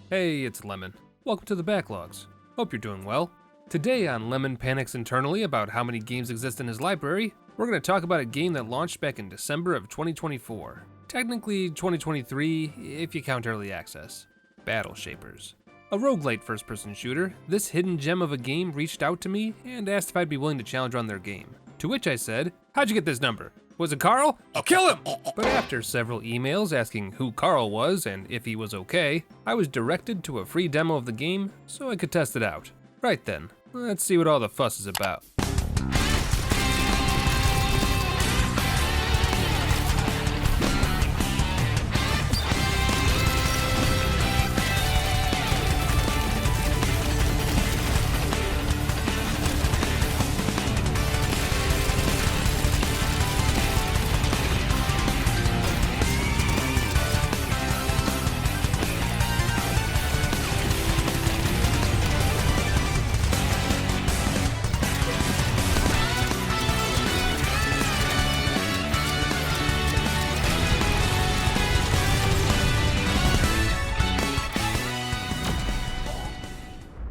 Hey, it's Lemon. Welcome to the Backlogs. Hope you're doing well. Today on Lemon Panics Internally about how many games exist in his library, we're going to talk about a game that launched back in December of 2024. Technically 2023 if you count early access. Battleshapers. A roguelite first-person shooter, this hidden gem of a game reached out to me and asked if I'd be willing to challenge on their game. To which I said, "How'd you get this number? Was it Carl? I'll kill him!" But after several emails asking who Carl was and if he was okay, I was directed to a free demo of the game so I could test it out. Right then, let's see what all the fuss is about.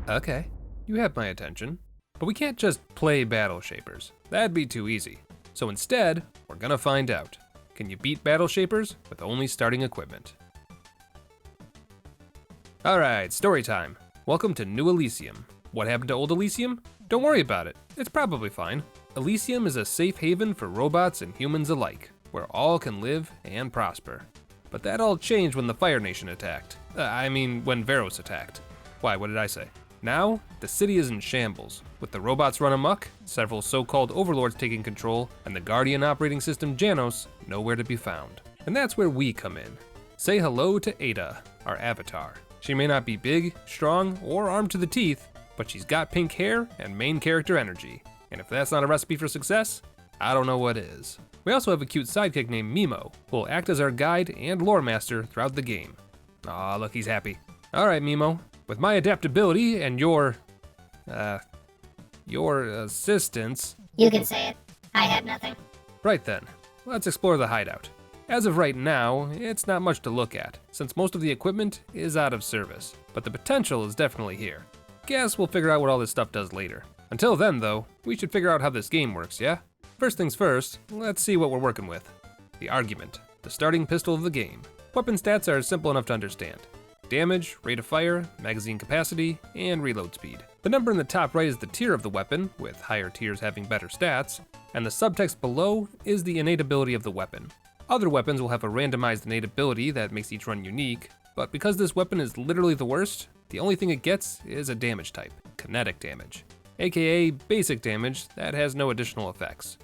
Okay, you have my attention. But we can't just play Battleshapers. That'd be too easy. So instead, we're gonna find out. Can you beat Battleshapers with only starting equipment? Alright, story time. Welcome to New Elysium. What happened to Old Elysium? Don't worry about it, it's probably fine. Elysium is a safe haven for robots and humans alike, where all can live and prosper. But that all changed when the Fire Nation attacked. When Veros attacked. Why, what did I say? Now, the city is in shambles, with the robots run amok, several so-called overlords taking control, and the Guardian operating system Janos nowhere to be found. And that's where we come in. Say hello to Ada, our avatar. She may not be big, strong, or armed to the teeth, but she's got pink hair and main character energy. And if that's not a recipe for success, I don't know what is. We also have a cute sidekick named Mimo, who will act as our guide and lore master throughout the game. Aw, look, he's happy. Alright, Mimo. With my adaptability and your assistance... You can say it. I had nothing. Right then, let's explore the hideout. As of right now, it's not much to look at, since most of the equipment is out of service, but the potential is definitely here. Guess we'll figure out what all this stuff does later. Until then though, we should figure out how this game works, yeah? First things first, let's see what we're working with. The argument, the starting pistol of the game. Weapon stats are simple enough to understand. Damage, rate of fire, magazine capacity, and reload speed. The number in the top right is the tier of the weapon, with higher tiers having better stats, and the subtext below is the innate ability of the weapon. Other weapons will have a randomized innate ability that makes each run unique, but because this weapon is literally the worst, the only thing it gets is a damage type, kinetic damage, aka basic damage that has no additional effects.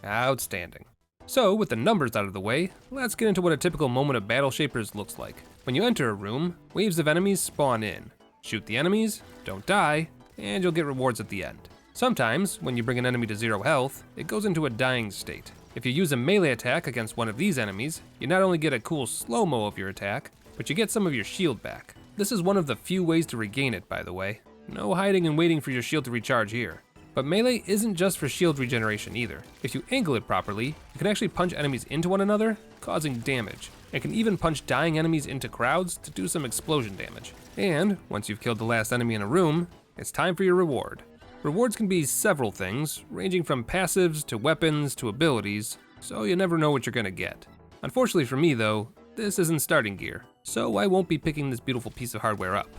Outstanding. So, with the numbers out of the way, let's get into what a typical moment of Battleshapers looks like. When you enter a room, waves of enemies spawn in. Shoot the enemies, don't die, and you'll get rewards at the end. Sometimes, when you bring an enemy to 0 health, it goes into a dying state. If you use a melee attack against one of these enemies, you not only get a cool slow-mo of your attack, but you get some of your shield back. This is one of the few ways to regain it, by the way. No hiding and waiting for your shield to recharge here. But melee isn't just for shield regeneration either. If you angle it properly, you can actually punch enemies into one another, causing damage. It can even punch dying enemies into crowds to do some explosion damage. And once you've killed the last enemy in a room, it's time for your reward. Rewards can be several things, ranging from passives to weapons to abilities, so you never know what you're gonna get. Unfortunately for me though, this isn't starting gear, so I won't be picking this beautiful piece of hardware up.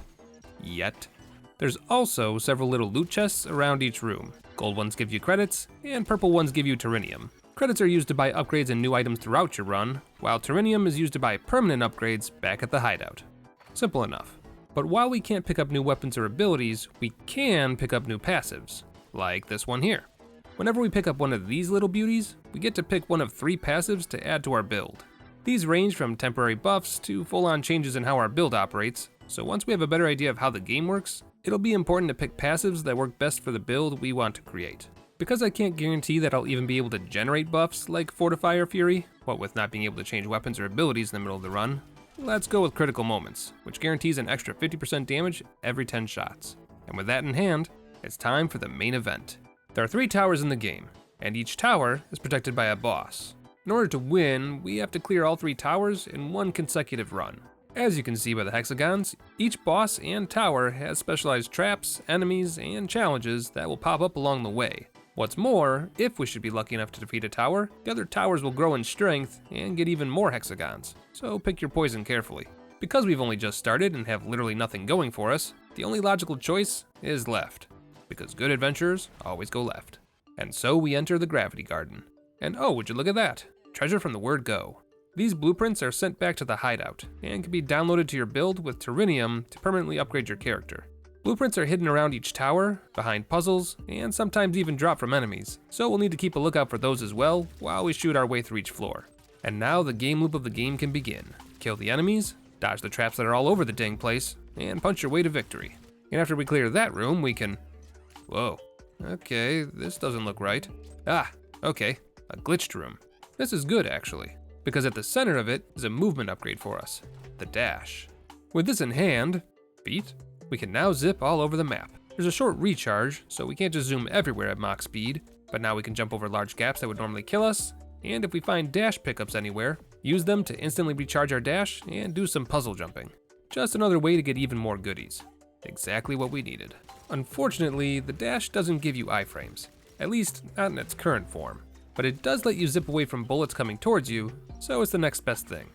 Yet. There's also several little loot chests around each room. Gold ones give you credits, and purple ones give you Terinium. Credits are used to buy upgrades and new items throughout your run, while Terinium is used to buy permanent upgrades back at the hideout. Simple enough. But while we can't pick up new weapons or abilities, we can pick up new passives, like this one here. Whenever we pick up one of these little beauties, we get to pick one of 3 passives to add to our build. These range from temporary buffs to full-on changes in how our build operates, so once we have a better idea of how the game works, it'll be important to pick passives that work best for the build we want to create. Because I can't guarantee that I'll even be able to generate buffs like Fortify or Fury, what with not being able to change weapons or abilities in the middle of the run, let's go with Critical Moments, which guarantees an extra 50% damage every 10 shots. And with that in hand, it's time for the main event. There are 3 towers in the game, and each tower is protected by a boss. In order to win, we have to clear all 3 towers in one consecutive run. As you can see by the hexagons, each boss and tower has specialized traps, enemies, and challenges that will pop up along the way. What's more, if we should be lucky enough to defeat a tower, the other towers will grow in strength and get even more hexagons, so pick your poison carefully. Because we've only just started and have literally nothing going for us, the only logical choice is left, because good adventurers always go left. And so we enter the Gravity Garden. And oh, would you look at that? Treasure from the word go. These blueprints are sent back to the Hideout and can be downloaded to your build with Terinium to permanently upgrade your character. Blueprints are hidden around each tower, behind puzzles, and sometimes even drop from enemies, so we'll need to keep a lookout for those as well while we shoot our way through each floor. And now the game loop of the game can begin. Kill the enemies, dodge the traps that are all over the dang place, and punch your way to victory. And after we clear that room, we can... Whoa, okay, this doesn't look right. Ah, okay, a glitched room. This is good actually, because at the center of it is a movement upgrade for us, the dash. With this in hand, feet, we can now zip all over the map. There's a short recharge, so we can't just zoom everywhere at Mach speed, but now we can jump over large gaps that would normally kill us, and if we find dash pickups anywhere, use them to instantly recharge our dash and do some puzzle jumping. Just another way to get even more goodies. Exactly what we needed. Unfortunately, the dash doesn't give you iframes, at least not in its current form, but it does let you zip away from bullets coming towards you, so it's the next best thing.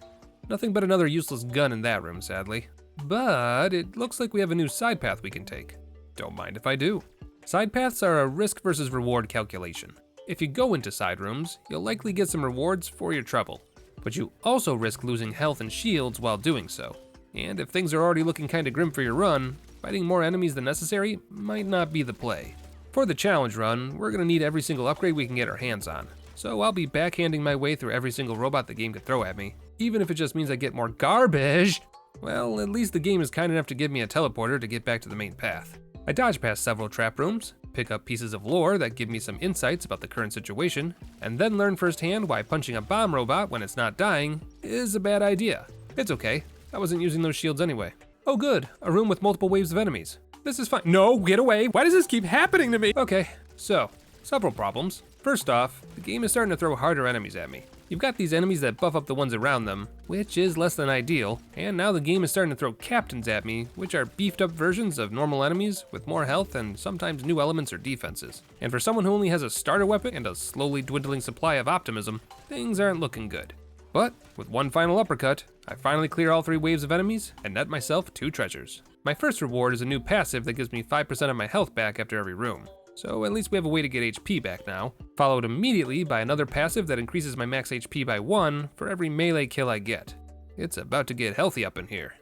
Nothing but another useless gun in that room, sadly. But it looks like we have a new side path we can take. Don't mind if I do. Side paths are a risk versus reward calculation. If you go into side rooms, you'll likely get some rewards for your trouble, but you also risk losing health and shields while doing so. And if things are already looking kinda grim for your run, fighting more enemies than necessary might not be the play. For the challenge run, we're gonna need every single upgrade we can get our hands on, so I'll be backhanding my way through every single robot the game could throw at me, even if it just means I get more garbage. Well, at least the game is kind enough to give me a teleporter to get back to the main path. I dodge past several trap rooms, pick up pieces of lore that give me some insights about the current situation, and then learn firsthand why punching a bomb robot when it's not dying is a bad idea. It's okay, I wasn't using those shields anyway. Oh good, a room with multiple waves of enemies. This is fine. No, get away! Why does this keep happening to me? Okay, so, several problems. First off, the game is starting to throw harder enemies at me. You've got these enemies that buff up the ones around them, which is less than ideal, and now the game is starting to throw captains at me, which are beefed up versions of normal enemies with more health and sometimes new elements or defenses. And for someone who only has a starter weapon and a slowly dwindling supply of optimism, things aren't looking good. But with one final uppercut, I finally clear all 3 waves of enemies and net myself 2 treasures. My first reward is a new passive that gives me 5% of my health back after every room. So at least we have a way to get HP back now, followed immediately by another passive that increases my max HP by 1 for every melee kill I get. It's about to get healthy up in here.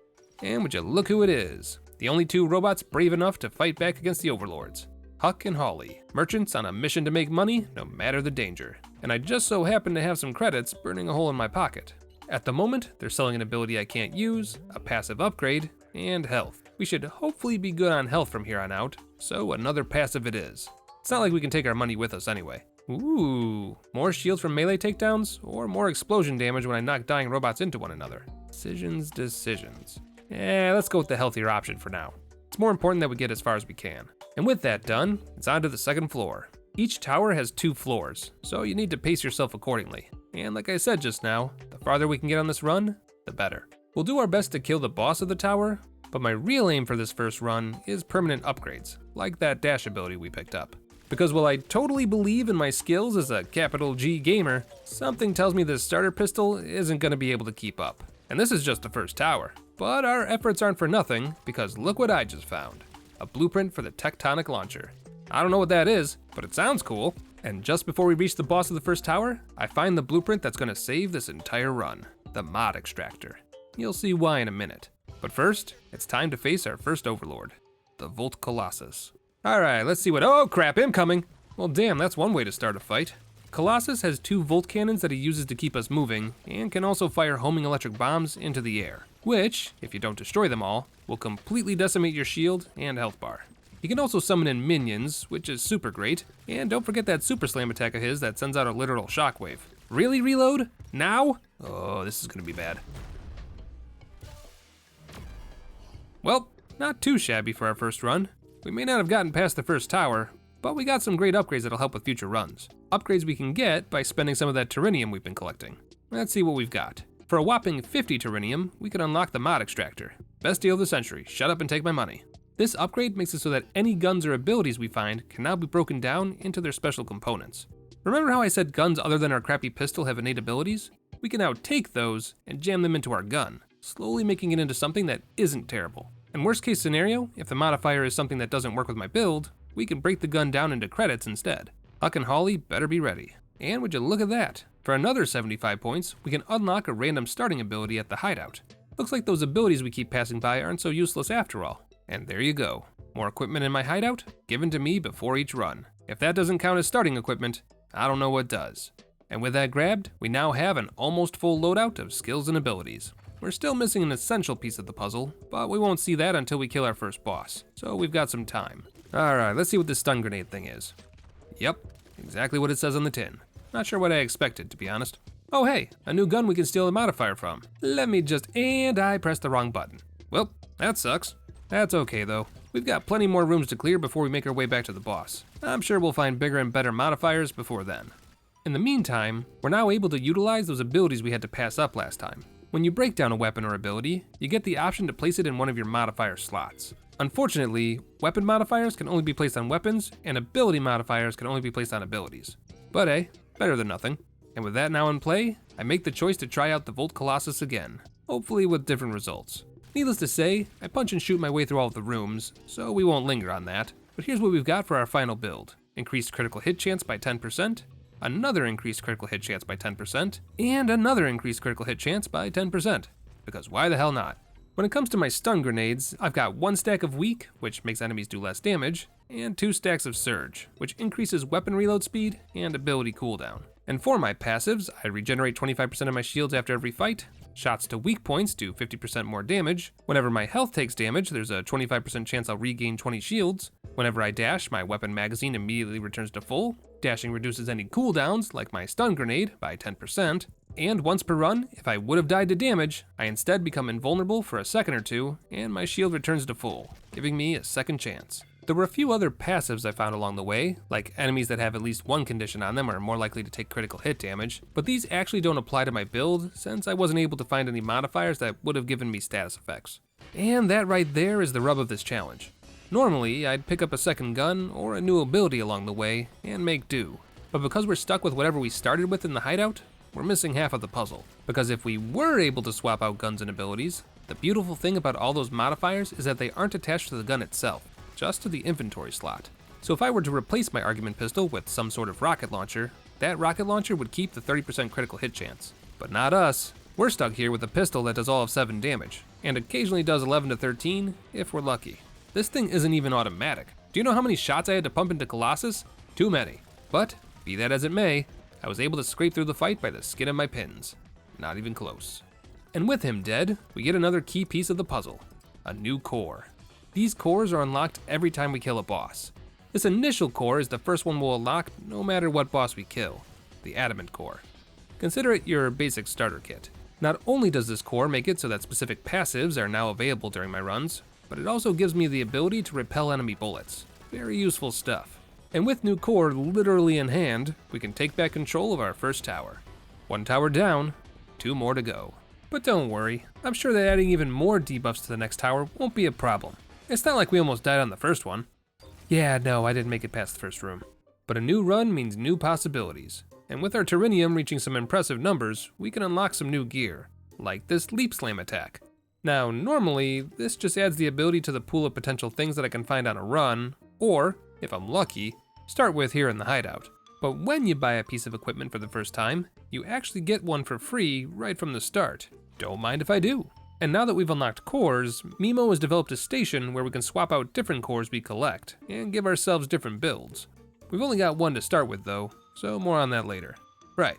And would you look who it is? The only 2 robots brave enough to fight back against the overlords. Huck and Holly, merchants on a mission to make money no matter the danger. And I just so happen to have some credits burning a hole in my pocket. At the moment, they're selling an ability I can't use, a passive upgrade, and health. We should hopefully be good on health from here on out, so another passive it is. It's not like we can take our money with us anyway. Ooh, more shields from melee takedowns, or more explosion damage when I knock dying robots into one another. Decisions. Let's go with the healthier option for now. It's more important that we get as far as we can. And with that done, it's on to the second floor. Each tower has 2 floors, so you need to pace yourself accordingly. And like I said just now, the farther we can get on this run, the better. We'll do our best to kill the boss of the tower, but my real aim for this first run is permanent upgrades, like that dash ability we picked up. Because while I totally believe in my skills as a capital G gamer, something tells me this starter pistol isn't gonna be able to keep up. And this is just the first tower. But our efforts aren't for nothing, because look what I just found. A blueprint for the tectonic launcher. I don't know what that is, but it sounds cool. And just before we reach the boss of the first tower, I find the blueprint that's gonna save this entire run, the mod extractor. You'll see why in a minute. But first, it's time to face our first overlord, the Volt Colossus. Alright, let's see what— oh crap, incoming! Well damn, that's one way to start a fight. Colossus has 2 volt cannons that he uses to keep us moving, and can also fire homing electric bombs into the air, which, if you don't destroy them all, will completely decimate your shield and health bar. He can also summon in minions, which is super great, and don't forget that super slam attack of his that sends out a literal shockwave. Really, reload? Now? Oh, this is gonna be bad. Well, not too shabby for our first run. We may not have gotten past the first tower, but we got some great upgrades that'll help with future runs. Upgrades we can get by spending some of that Terrenium we've been collecting. Let's see what we've got. For a whopping 50 Terrenium, we can unlock the mod extractor. Best deal of the century, shut up and take my money. This upgrade makes it so that any guns or abilities we find can now be broken down into their special components. Remember how I said guns other than our crappy pistol have innate abilities? We can now take those and jam them into our gun, slowly making it into something that isn't terrible. And worst case scenario, if the modifier is something that doesn't work with my build, we can break the gun down into credits instead. Huck and Holly better be ready. And would you look at that? For another 75 points, we can unlock a random starting ability at the Hideout. Looks like those abilities we keep passing by aren't so useless after all. And there you go. More equipment in my hideout, given to me before each run. If that doesn't count as starting equipment, I don't know what does. And with that grabbed, we now have an almost full loadout of skills and abilities. We're still missing an essential piece of the puzzle, but we won't see that until we kill our first boss, so we've got some time. Alright, let's see what this stun grenade thing is. Yep, exactly what it says on the tin. Not sure what I expected, to be honest. Oh hey, a new gun we can steal a modifier from. And I pressed the wrong button. Well, that sucks. That's okay though. We've got plenty more rooms to clear before we make our way back to the boss. I'm sure we'll find bigger and better modifiers before then. In the meantime, we're now able to utilize those abilities we had to pass up last time. When you break down a weapon or ability, you get the option to place it in one of your modifier slots. Unfortunately, weapon modifiers can only be placed on weapons, and ability modifiers can only be placed on abilities. But hey, better than nothing. And with that now in play, I make the choice to try out the Volt Colossus again, hopefully with different results. Needless to say, I punch and shoot my way through all of the rooms, so we won't linger on that. But here's what we've got for our final build. Increased critical hit chance by 10%, another increased critical hit chance by 10%, and another increased critical hit chance by 10%. Because why the hell not? When it comes to my stun grenades, I've got 1 stack of weak, which makes enemies do less damage, and 2 stacks of surge, which increases weapon reload speed and ability cooldown. And for my passives, I regenerate 25% of my shields after every fight, shots to weak points do 50% more damage, whenever my health takes damage, there's a 25% chance I'll regain 20 shields, whenever I dash, my weapon magazine immediately returns to full, dashing reduces any cooldowns, like my stun grenade, by 10%, and once per run, if I would have died to damage, I instead become invulnerable for a second or two, and my shield returns to full, giving me a second chance. There were a few other passives I found along the way, like enemies that have at least one condition on them are more likely to take critical hit damage, but these actually don't apply to my build since I wasn't able to find any modifiers that would have given me status effects. And that right there is the rub of this challenge. Normally, I'd pick up a second gun or a new ability along the way and make do, but because we're stuck with whatever we started with in the hideout, we're missing half of the puzzle. Because if we were able to swap out guns and abilities, the beautiful thing about all those modifiers is that they aren't attached to the gun itself, just to the inventory slot. So if I were to replace my argument pistol with some sort of rocket launcher, that rocket launcher would keep the 30% critical hit chance. But not us. We're stuck here with a pistol that does all of 7 damage, and occasionally does 11 to 13 if we're lucky. This thing isn't even automatic. Do you know how many shots I had to pump into Colossus? Too many. But, be that as it may, I was able to scrape through the fight by the skin of my pins. Not even close. And with him dead, we get another key piece of the puzzle, a new core. These cores are unlocked every time we kill a boss. This initial core is the first one we'll unlock no matter what boss we kill, the Adamant core. Consider it your basic starter kit. Not only does this core make it so that specific passives are now available during my runs, but it also gives me the ability to repel enemy bullets. Very useful stuff. And with new core literally in hand, we can take back control of our first tower. 1 tower down, 2 more to go. But don't worry, I'm sure that adding even more debuffs to the next tower won't be a problem. It's not like we almost died on the first one. Yeah, no, I didn't make it past the first room. But a new run means new possibilities. And with our Terrenium reaching some impressive numbers, we can unlock some new gear, like this Leap Slam attack. Now, normally, this just adds the ability to the pool of potential things that I can find on a run, or, if I'm lucky, start with here in the hideout. But when you buy a piece of equipment for the first time, you actually get one for free right from the start. Don't mind if I do. And now that we've unlocked cores, Mimo has developed a station where we can swap out different cores we collect, and give ourselves different builds. We've only got 1 to start with though, so more on that later. Right,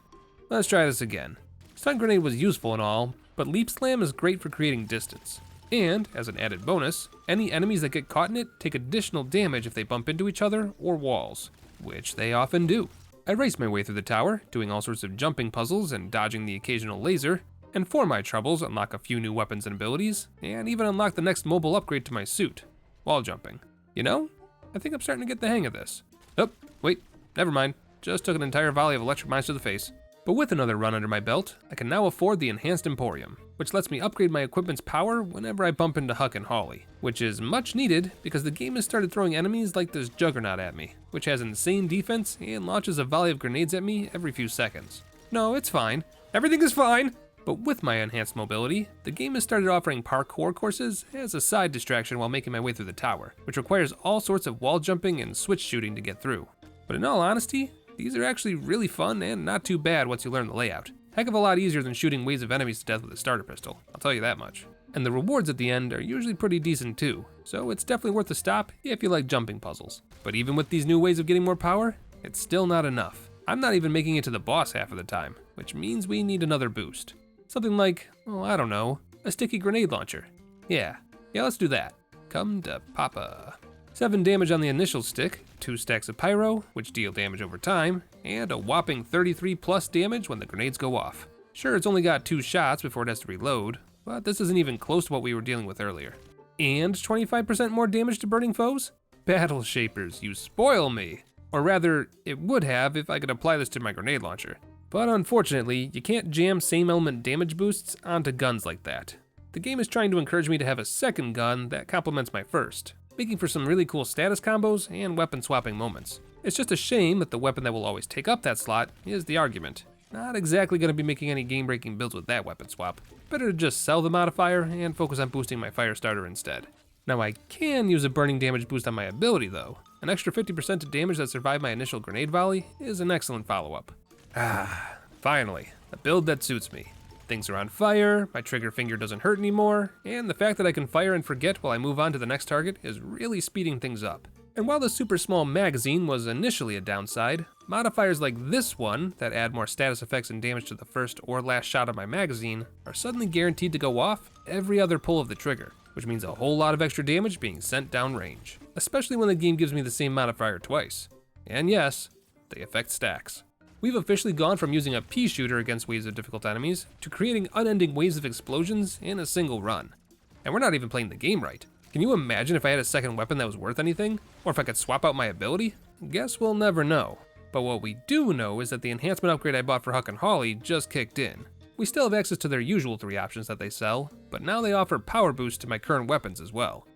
let's try this again. Stun Grenade was useful and all, but Leap Slam is great for creating distance. And, as an added bonus, any enemies that get caught in it take additional damage if they bump into each other or walls, which they often do. I race my way through the tower, doing all sorts of jumping puzzles and dodging the occasional laser, and for my troubles unlock a few new weapons and abilities, and even unlock the next mobile upgrade to my suit, while jumping. You know, I think I'm starting to get the hang of this. Oh, wait, never mind. Just took an entire volley of electric mines to the face. But with another run under my belt, I can now afford the Enhanced Emporium, which lets me upgrade my equipment's power whenever I bump into Huck and Holly, which is much needed because the game has started throwing enemies like this Juggernaut at me, which has insane defense and launches a volley of grenades at me every few seconds. No, it's fine. Everything is fine! But with my enhanced mobility, the game has started offering parkour courses as a side distraction while making my way through the tower, which requires all sorts of wall jumping and switch shooting to get through. But in all honesty, these are actually really fun and not too bad once you learn the layout. Heck of a lot easier than shooting waves of enemies to death with a starter pistol, I'll tell you that much. And the rewards at the end are usually pretty decent too, so it's definitely worth a stop if you like jumping puzzles. But even with these new ways of getting more power, it's still not enough. I'm not even making it to the boss half of the time, which means we need another boost. Something like, oh, I don't know, a sticky grenade launcher. Yeah, let's do that. Come to Papa. 7 damage on the initial stick, 2 stacks of pyro, which deal damage over time, and a whopping 33 plus damage when the grenades go off. Sure, it's only got 2 shots before it has to reload, but this isn't even close to what we were dealing with earlier. And 25% more damage to burning foes? Battleshapers, you spoil me! Or rather, it would have if I could apply this to my grenade launcher. But unfortunately, you can't jam same element damage boosts onto guns like that. The game is trying to encourage me to have a second gun that complements my first, making for some really cool status combos and weapon swapping moments. It's just a shame that the weapon that will always take up that slot is the argument. Not exactly going to be making any game-breaking builds with that weapon swap. Better to just sell the modifier and focus on boosting my fire starter instead. Now I can use a burning damage boost on my ability though. An extra 50% to damage that survived my initial grenade volley is an excellent follow-up. Finally, a build that suits me. Things are on fire, my trigger finger doesn't hurt anymore, and the fact that I can fire and forget while I move on to the next target is really speeding things up. And while the super small magazine was initially a downside, modifiers like this one that add more status effects and damage to the first or last shot of my magazine are suddenly guaranteed to go off every other pull of the trigger, which means a whole lot of extra damage being sent down range, especially when the game gives me the same modifier twice. And yes, the effect stacks. We've officially gone from using a pea shooter against waves of difficult enemies to creating unending waves of explosions in a single run. And we're not even playing the game right. Can you imagine if I had a second weapon that was worth anything? Or if I could swap out my ability? Guess we'll never know. But what we do know is that the enhancement upgrade I bought for Huck and Holly just kicked in. We still have access to their usual 3 options that they sell, but now they offer power boost to my current weapons as well.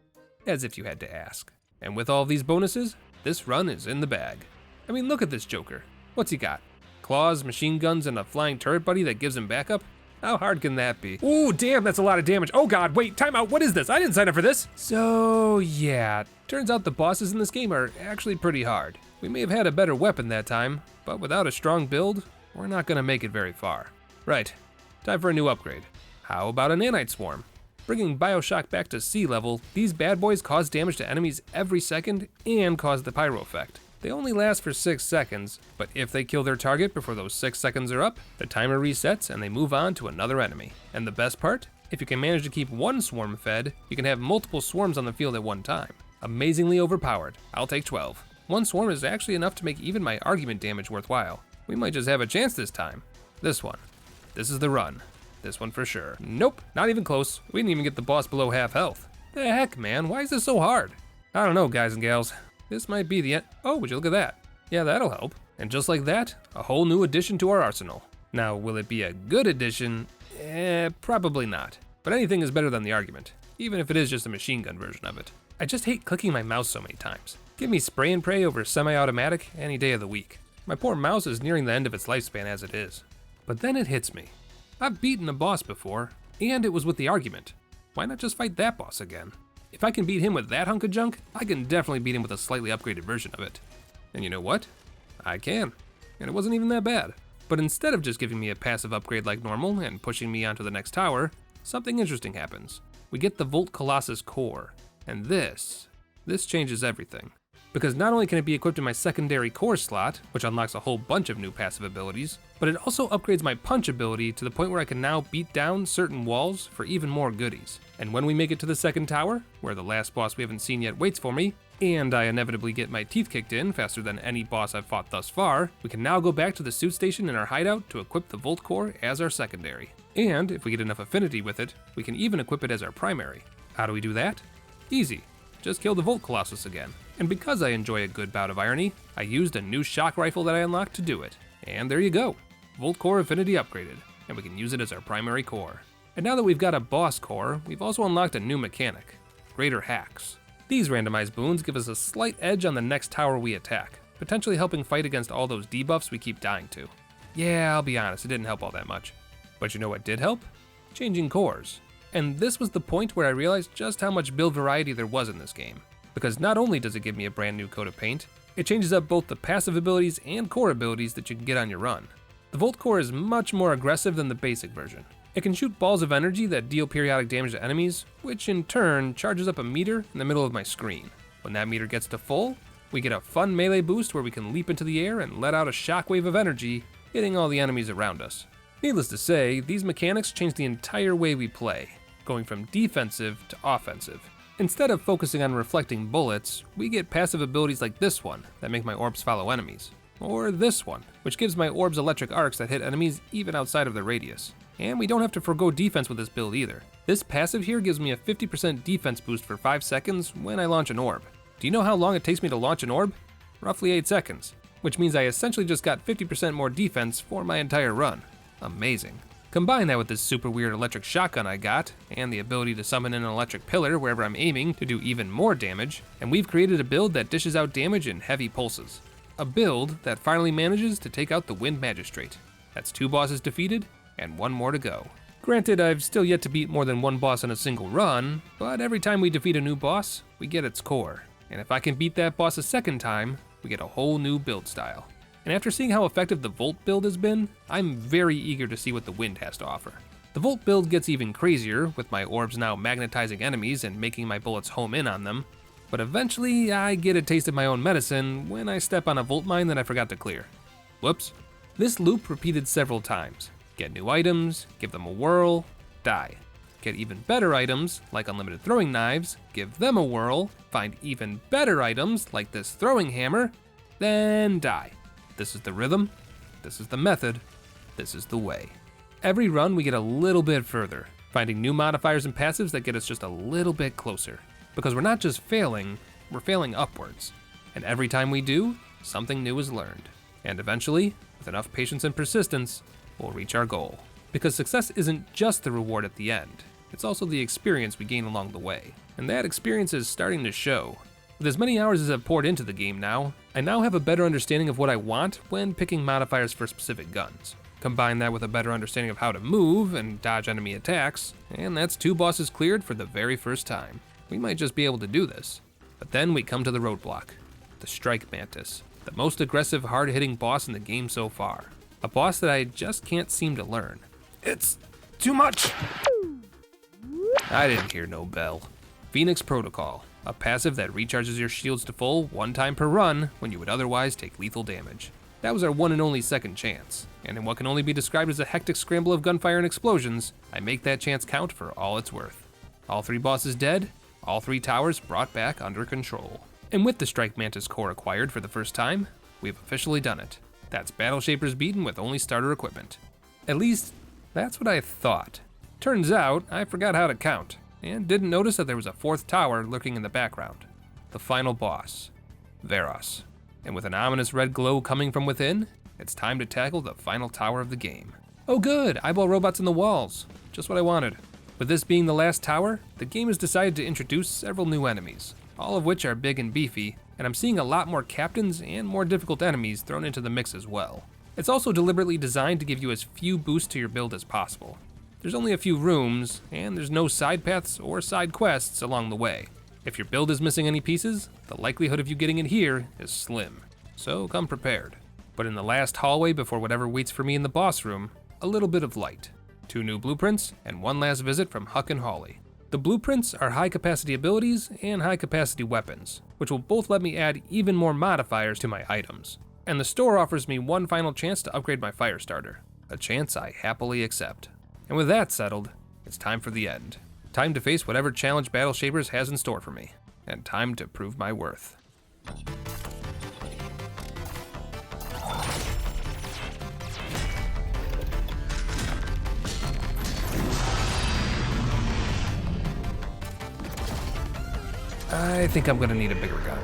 As if you had to ask. And with all these bonuses, this run is in the bag. I mean, look at this joker. What's he got? Claws, machine guns, and a flying turret buddy that gives him backup? How hard can that be? Ooh, damn, that's a lot of damage. Oh god, wait, time out, what is this? I didn't sign up for this. So yeah, turns out the bosses in this game are actually pretty hard. We may have had a better weapon that time, but without a strong build, we're not gonna make it very far. Right, time for a new upgrade. How about a nanite swarm? Bringing Bioshock back to sea level, these bad boys cause damage to enemies every second and cause the pyro effect. They only last for 6 seconds, but if they kill their target before those 6 seconds are up, the timer resets and they move on to another enemy. And the best part? If you can manage to keep one swarm fed, you can have multiple swarms on the field at one time. Amazingly overpowered. I'll take 12. One swarm is actually enough to make even my argument damage worthwhile. We might just have a chance this time. This one. This is the run. This one for sure. Nope, not even close. We didn't even get the boss below half health. The heck, man, why is this so hard? I don't know, guys and gals. This might be the end. Oh, would you look at that? Yeah, that'll help. And just like that, a whole new addition to our arsenal. Now, will it be a good addition? Probably not. But anything is better than the argument, even if it is just a machine gun version of it. I just hate clicking my mouse so many times. Give me spray and pray over semi-automatic any day of the week. My poor mouse is nearing the end of its lifespan as it is. But then it hits me. I've beaten a boss before, and it was with the argument. Why not just fight that boss again? If I can beat him with that hunk of junk, I can definitely beat him with a slightly upgraded version of it. And you know what? I can. And it wasn't even that bad. But instead of just giving me a passive upgrade like normal and pushing me onto the next tower, something interesting happens. We get the Volt Colossus core. And this changes everything. Because not only can it be equipped in my secondary core slot, which unlocks a whole bunch of new passive abilities, but it also upgrades my punch ability to the point where I can now beat down certain walls for even more goodies. And when we make it to the second tower, where the last boss we haven't seen yet waits for me, and I inevitably get my teeth kicked in faster than any boss I've fought thus far, we can now go back to the suit station in our hideout to equip the Volt Core as our secondary. And if we get enough affinity with it, we can even equip it as our primary. How do we do that? Easy. Just kill the Volt Colossus again. And because I enjoy a good bout of irony, I used a new shock rifle that I unlocked to do it. And there you go, Volt Core Affinity upgraded, and we can use it as our primary core. And now that we've got a boss core, we've also unlocked a new mechanic, Greater Hacks. These randomized boons give us a slight edge on the next tower we attack, potentially helping fight against all those debuffs we keep dying to. Yeah, I'll be honest, it didn't help all that much. But you know what did help? Changing cores. And this was the point where I realized just how much build variety there was in this game. Because not only does it give me a brand new coat of paint, it changes up both the passive abilities and core abilities that you can get on your run. The Volt Core is much more aggressive than the basic version. It can shoot balls of energy that deal periodic damage to enemies, which in turn charges up a meter in the middle of my screen. When that meter gets to full, we get a fun melee boost where we can leap into the air and let out a shockwave of energy, hitting all the enemies around us. Needless to say, these mechanics change the entire way we play, going from defensive to offensive. Instead of focusing on reflecting bullets, we get passive abilities like this one that make my orbs follow enemies. Or this one, which gives my orbs electric arcs that hit enemies even outside of their radius. And we don't have to forgo defense with this build either. This passive here gives me a 50% defense boost for 5 seconds when I launch an orb. Do you know how long it takes me to launch an orb? Roughly 8 seconds, which means I essentially just got 50% more defense for my entire run. Amazing. Combine that with this super weird electric shotgun I got, and the ability to summon an electric pillar wherever I'm aiming to do even more damage, and we've created a build that dishes out damage in heavy pulses. A build that finally manages to take out the Wind Magistrate. That's 2 bosses defeated, and 1 more to go. Granted, I've still yet to beat more than 1 boss in a single run, but every time we defeat a new boss, we get its core. And if I can beat that boss a second time, we get a whole new build style. And after seeing how effective the Volt build has been, I'm very eager to see what the Wind has to offer. The Volt build gets even crazier, with my orbs now magnetizing enemies and making my bullets home in on them, but eventually I get a taste of my own medicine when I step on a Volt mine that I forgot to clear. Whoops. This loop repeated several times. Get new items, give them a whirl, die. Get even better items, like unlimited throwing knives, give them a whirl, find even better items, like this throwing hammer, then die. This is the rhythm, this is the method, this is the way. Every run we get a little bit further, finding new modifiers and passives that get us just a little bit closer. Because we're not just failing, we're failing upwards. And every time we do, something new is learned. And eventually, with enough patience and persistence, we'll reach our goal. Because success isn't just the reward at the end, it's also the experience we gain along the way. And that experience is starting to show. With as many hours as I've poured into the game now, I now have a better understanding of what I want when picking modifiers for specific guns. Combine that with a better understanding of how to move and dodge enemy attacks, and that's 2 bosses cleared for the very first time. We might just be able to do this. But then we come to the roadblock, the Strike Mantis, the most aggressive, hard-hitting boss in the game so far. A boss that I just can't seem to learn. It's too much! I didn't hear no bell. Phoenix Protocol, a passive that recharges your shields to full 1 time per run when you would otherwise take lethal damage. That was our one and only second chance, and in what can only be described as a hectic scramble of gunfire and explosions, I make that chance count for all it's worth. All 3 bosses dead, all 3 towers brought back under control. And with the Strike Mantis core acquired for the first time, we've officially done it. That's battleshapers beaten with only starter equipment. At least, that's what I thought. Turns out, I forgot how to count, and didn't notice that there was a 4th tower lurking in the background. The final boss, Veros. And with an ominous red glow coming from within, it's time to tackle the final tower of the game. Oh good, eyeball robots in the walls. Just what I wanted. With this being the last tower, the game has decided to introduce several new enemies, all of which are big and beefy, and I'm seeing a lot more captains and more difficult enemies thrown into the mix as well. It's also deliberately designed to give you as few boosts to your build as possible. There's only a few rooms, and there's no side paths or side quests along the way. If your build is missing any pieces, the likelihood of you getting it here is slim, so come prepared. But in the last hallway before whatever waits for me in the boss room, a little bit of light. 2 new blueprints, and 1 last visit from Huck and Holly. The blueprints are high capacity abilities and high capacity weapons, which will both let me add even more modifiers to my items. And the store offers me 1 final chance to upgrade my fire starter, a chance I happily accept. And with that settled, it's time for the end. Time to face whatever challenge Battleshapers has in store for me, and time to prove my worth. I think I'm gonna need a bigger gun.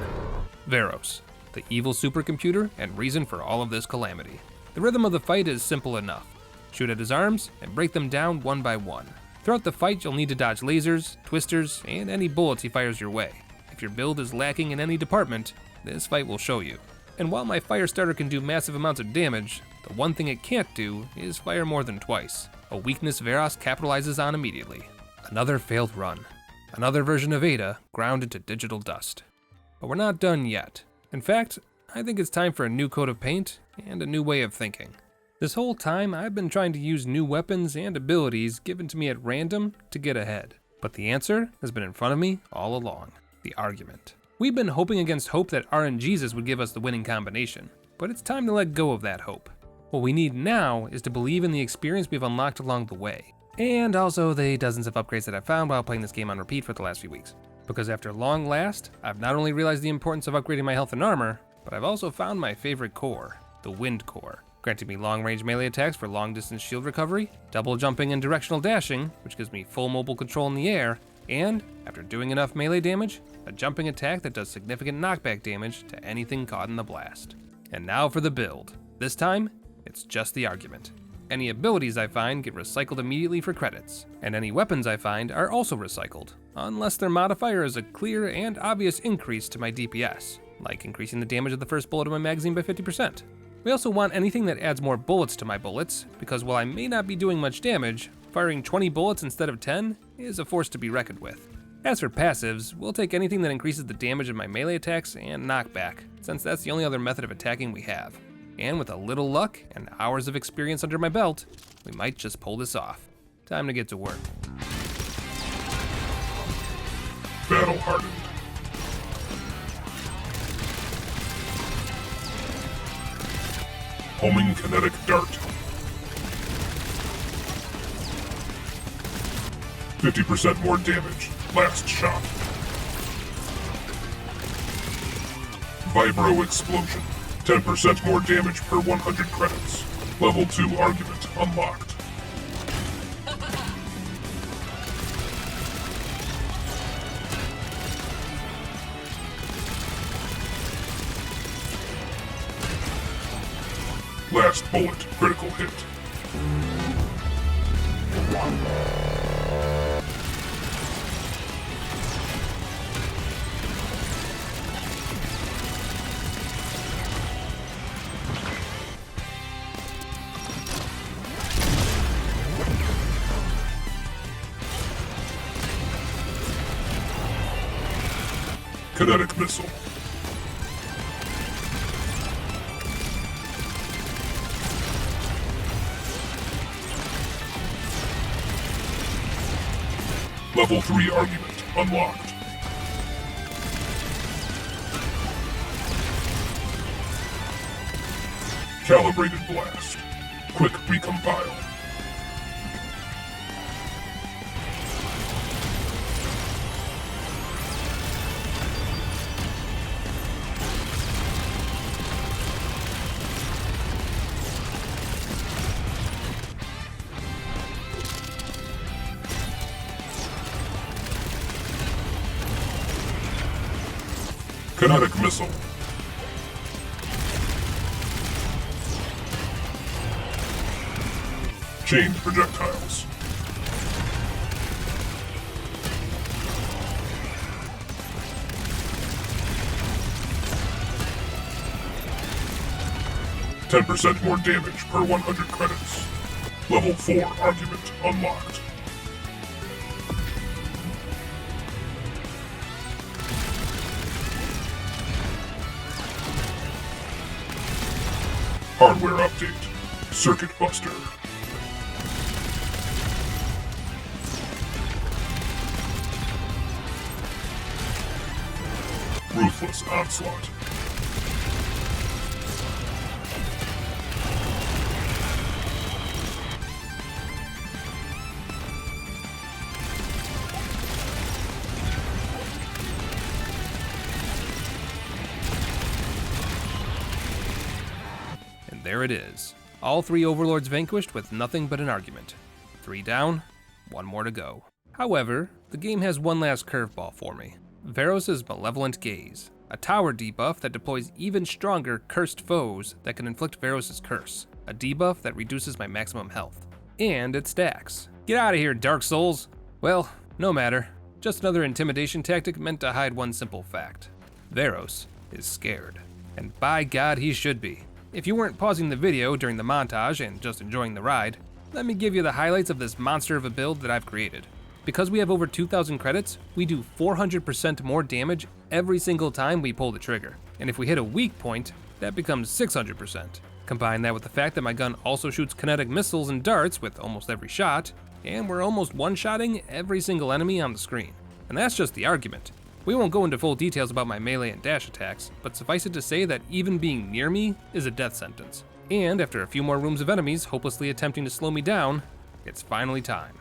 Varos, the evil supercomputer and reason for all of this calamity. The rhythm of the fight is simple enough. Shoot at his arms and break them down one by one. Throughout the fight, you'll need to dodge lasers, twisters, and any bullets he fires your way. If your build is lacking in any department, this fight will show you. And while my fire starter can do massive amounts of damage, the one thing it can't do is fire more than twice, a weakness Varos capitalizes on immediately. Another failed run. Another version of Ada ground into digital dust. But we're not done yet. In fact, I think it's time for a new coat of paint and a new way of thinking. This whole time, I've been trying to use new weapons and abilities given to me at random to get ahead. But the answer has been in front of me all along. The argument. We've been hoping against hope that RNGesus would give us the winning combination, but it's time to let go of that hope. What we need now is to believe in the experience we've unlocked along the way, and also the dozens of upgrades that I've found while playing this game on repeat for the last few weeks. Because after long last, I've not only realized the importance of upgrading my health and armor, but I've also found my favorite core, the Wind Core, granting me long-range melee attacks for long-distance shield recovery, double jumping and directional dashing, which gives me full mobile control in the air, and, after doing enough melee damage, a jumping attack that does significant knockback damage to anything caught in the blast. And now for the build. This time, it's just the argument. Any abilities I find get recycled immediately for credits, and any weapons I find are also recycled, unless their modifier is a clear and obvious increase to my DPS, like increasing the damage of the first bullet of my magazine by 50%. We also want anything that adds more bullets to my bullets, because while I may not be doing much damage, firing 20 bullets instead of 10 is a force to be reckoned with. As for passives, we'll take anything that increases the damage of my melee attacks and knockback, since that's the only other method of attacking we have. And with a little luck and hours of experience under my belt, we might just pull this off. Time to get to work. Battle hardened. Homing kinetic dart. 50% more damage. Last shot. Vibro explosion. 10% more damage per 100 credits. Level 2 argument unlocked. Last bullet, critical hit. Kinetic missile. Level 3 argument unlocked. Calibrated blast. Quick recompile. Kinetic missile. Chained projectiles. %10 more damage per 100 credits. Level 4 argument unlocked. Hardware update. Circuit Buster. Ruthless Onslaught. There it is. All 3 overlords vanquished with nothing but an argument. 3 down, 1 more to go. However, the game has one last curveball for me. Varos' malevolent gaze. a tower debuff that deploys even stronger cursed foes that can inflict Varos's curse, a debuff that reduces my maximum health. And it stacks. Get out of here, Dark Souls! Well, no matter. Just another intimidation tactic meant to hide one simple fact. Varos is scared. And by God, he should be. If you weren't pausing the video during the montage and just enjoying the ride, let me give you the highlights of this monster of a build that I've created. Because we have over 2,000 credits, we do 400% more damage every single time we pull the trigger. And if we hit a weak point, that becomes 600%. Combine that with the fact that my gun also shoots kinetic missiles and darts with almost every shot, and we're almost one-shotting every single enemy on the screen. And that's just the argument. We won't go into full details about my melee and dash attacks, but suffice it to say that even being near me is a death sentence. And after a few more rooms of enemies hopelessly attempting to slow me down, it's finally time.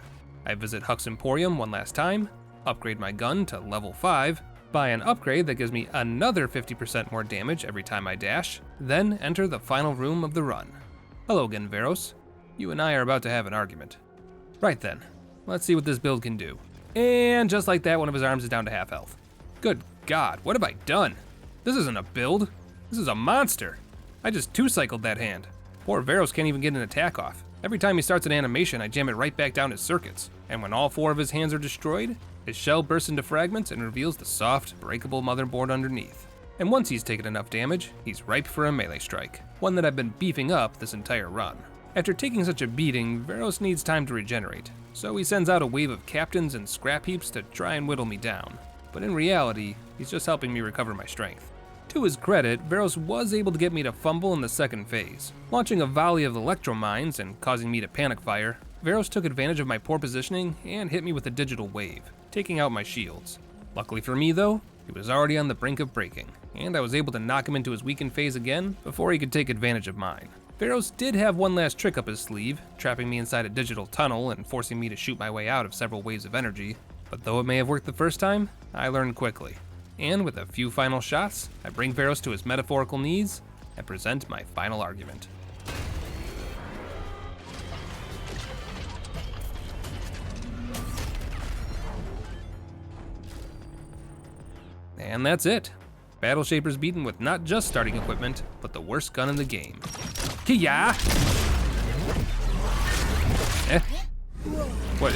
I visit Huck's Emporium one last time, upgrade my gun to level 5, buy an upgrade that gives me another 50% more damage every time I dash, then enter the final room of the run. Hello again, Varos. You and I are about to have an argument. Right then, let's see what this build can do. And just like that, one of his arms is down to half health. Good God, what have I done? This isn't a build, this is a monster. I just two-cycled that hand. Poor Varos can't even get an attack off. Every time he starts an animation, I jam it right back down his circuits. And when all 4 of his hands are destroyed, his shell bursts into fragments and reveals the soft, breakable motherboard underneath. And once he's taken enough damage, he's ripe for a melee strike, one that I've been beefing up this entire run. After taking such a beating, Varos needs time to regenerate, so he sends out a wave of captains and scrap heaps to try and whittle me down. But in reality, he's just helping me recover my strength. To his credit, Varos was able to get me to fumble in the second phase. Launching a volley of electro mines and causing me to panic fire, Varos took advantage of my poor positioning and hit me with a digital wave, taking out my shields. Luckily for me though, he was already on the brink of breaking, and I was able to knock him into his weakened phase again before he could take advantage of mine. Varos did have one last trick up his sleeve, trapping me inside a digital tunnel and forcing me to shoot my way out of several waves of energy, but though it may have worked the first time, I learned quickly. And with a few final shots, I bring Varos to his metaphorical knees and present my final argument. And that's it. Battleshapers beaten with not just starting equipment, but the worst gun in the game. Kia! Eh? What?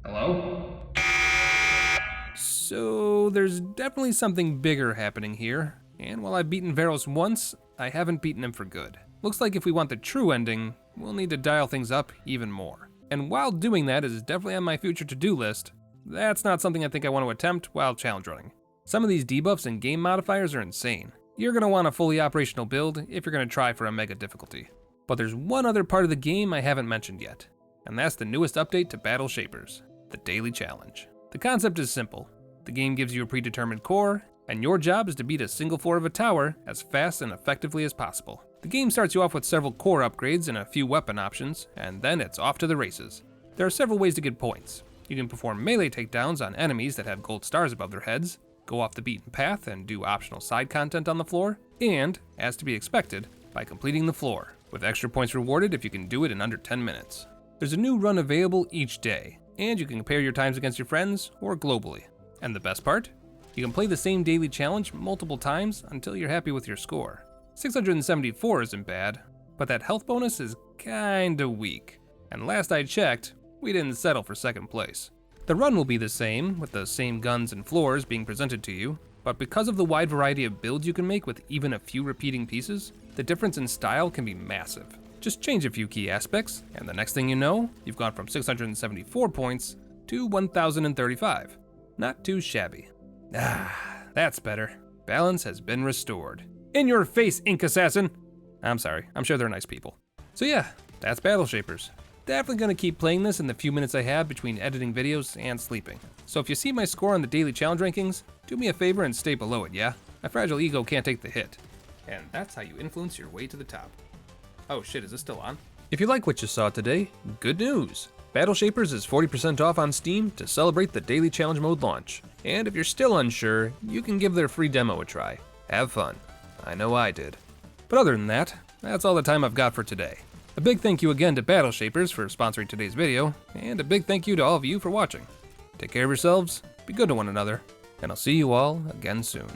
Hello? So there's definitely something bigger happening here, and while I've beaten Varos once, I haven't beaten him for good. Looks like if we want the true ending, we'll need to dial things up even more. And while doing that is definitely on my future to-do list, that's not something I think I want to attempt while challenge running. Some of these debuffs and game modifiers are insane. You're going to want a fully operational build if you're going to try for a mega difficulty. But there's one other part of the game I haven't mentioned yet, and that's the newest update to Battleshapers, the Daily Challenge. The concept is simple. The game gives you a predetermined core, and your job is to beat a single floor of a tower as fast and effectively as possible. The game starts you off with several core upgrades and a few weapon options, and then it's off to the races. There are several ways to get points. You can perform melee takedowns on enemies that have gold stars above their heads, go off the beaten path and do optional side content on the floor, and, as to be expected, by completing the floor, with extra points rewarded if you can do it in under 10 minutes. There's a new run available each day, and you can compare your times against your friends or globally. And the best part? You can play the same daily challenge multiple times until you're happy with your score. 674 isn't bad, but that health bonus is kinda weak. And last I checked, we didn't settle for second place. The run will be the same, with the same guns and floors being presented to you, but because of the wide variety of builds you can make with even a few repeating pieces, the difference in style can be massive. Just change a few key aspects, and the next thing you know, you've gone from 674 points to 1,035. Not too shabby. That's better. Balance has been restored. In your face, Ink Assassin! I'm sorry, I'm sure they're nice people. So yeah, that's Battleshapers. Definitely gonna keep playing this in the few minutes I have between editing videos and sleeping. So if you see my score on the daily challenge rankings, do me a favor and stay below it, yeah? My fragile ego can't take the hit. And that's how you influence your way to the top. Oh shit, is this still on? If you like what you saw today, good news! Battleshapers is 40% off on Steam to celebrate the daily challenge mode launch. And if you're still unsure, you can give their free demo a try. Have fun. I know I did. But other than that, that's all the time I've got for today. A big thank you again to Battleshapers for sponsoring today's video, and a big thank you to all of you for watching. Take care of yourselves, be good to one another, and I'll see you all again soon.